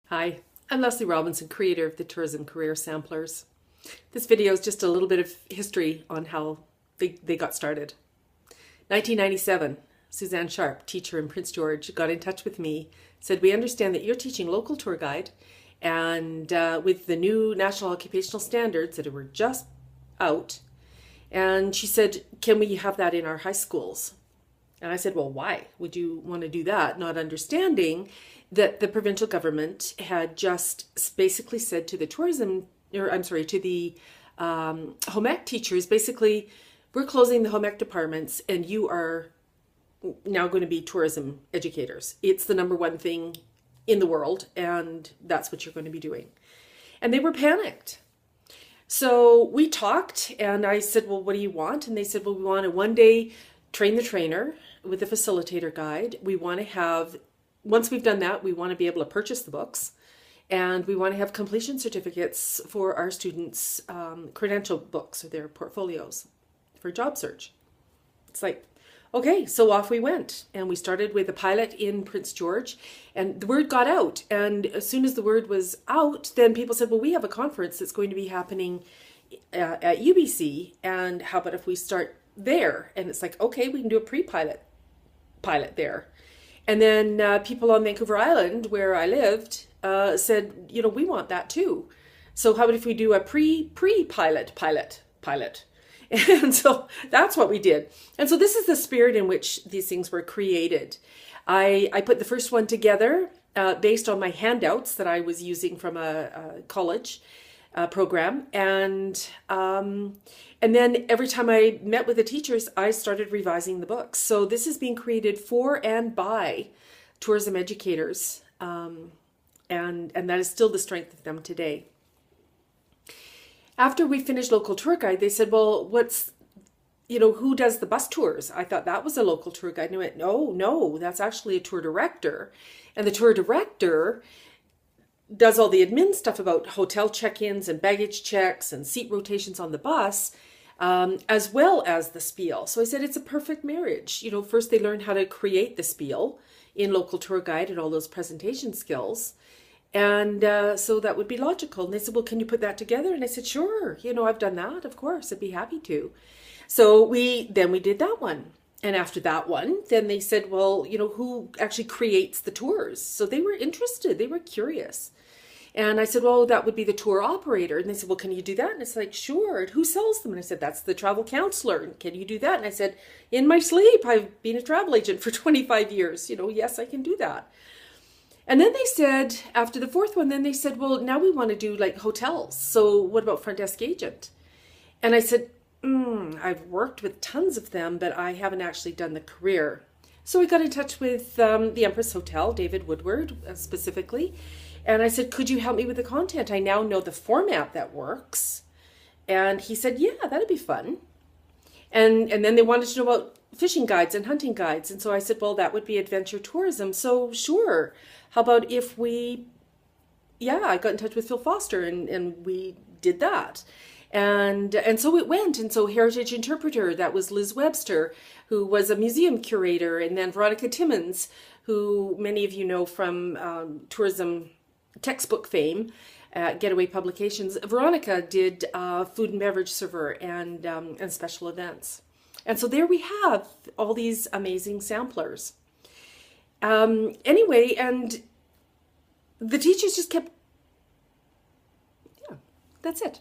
Hi, I'm Leslie Robinson, creator of the Tourism Career Samplers. This video is just a little bit of history on how they got started. 1997, Suzanne Sharp, teacher in Prince George, got in touch with me, said, we understand that you're teaching local tour guide, and with the new National Occupational Standards that were just out, and she said, can we have that in our high schools? And I said, well, why would you want to do that? Not understanding that the provincial government had just basically said to the to the home ec teachers, basically, we're closing the home ec departments and you are now going to be tourism educators. It's the number one thing in the world and that's what you're going to be doing. And they were panicked. So we talked and I said, well, what do you want? And they said, well, we want a one-day train the trainer with a facilitator guide. We want to have, once we've done that, we want to be able to purchase the books and we want to have completion certificates for our students' credential books or their portfolios for job search. It's like, okay, so off we went. And we started with a pilot in Prince George and the word got out. And as soon as the word was out, then people said, well, we have a conference that's going to be happening at UBC. And how about if we start there? And it's like, okay, we can do a pre-pilot there. And then people on Vancouver Island, where I lived, said, you know, we want that too. So how about if we do a pre-pilot pilot? And so that's what we did. And so this is the spirit in which these things were created. I put the first one together based on my handouts that I was using from a college program. And then every time I met with the teachers, I started revising the books. So this is being created for and by tourism educators. And that is still the strength of them today. After we finished local tour guide, they said, well, who does the bus tours? I thought that was a local tour guide. And I went, no, that's actually a tour director. And the tour director does all the admin stuff about hotel check-ins and baggage checks and seat rotations on the bus, as well as the spiel. So I said, it's a perfect marriage. You know, first they learn how to create the spiel in local tour guide and all those presentation skills. And so that would be logical. And they said, well, can you put that together? And I said, sure. You know, I've done that. Of course, I'd be happy to. So we did that one. And after that one, then they said, well, you know, who actually creates the tours? So they were interested. They were curious. And I said, well, that would be the tour operator. And they said, well, can you do that? And it's like, sure. Who sells them? And I said, that's the travel counselor. And can you do that? And I said, in my sleep, I've been a travel agent for 25 years. You know, yes, I can do that. And then they said, after the fourth one, then they said, well, now we want to do like hotels. So what about front desk agent? And I said, I've worked with tons of them, but I haven't actually done the career. So we got in touch with the Empress Hotel, David Woodward specifically. And I said, could you help me with the content? I now know the format that works. And he said, yeah, that'd be fun. And then they wanted to know about fishing guides and hunting guides. And so I said, well, that would be adventure tourism. So sure. How about if I got in touch with Phil Foster and we did that. And so it went. And so Heritage Interpreter, that was Liz Webster, who was a museum curator. And then Veronica Timmons, who many of you know from tourism textbook fame at Getaway Publications. Veronica did food and beverage server and special events. And so there we have all these amazing samplers. Anyway, and the teachers just kept, that's it.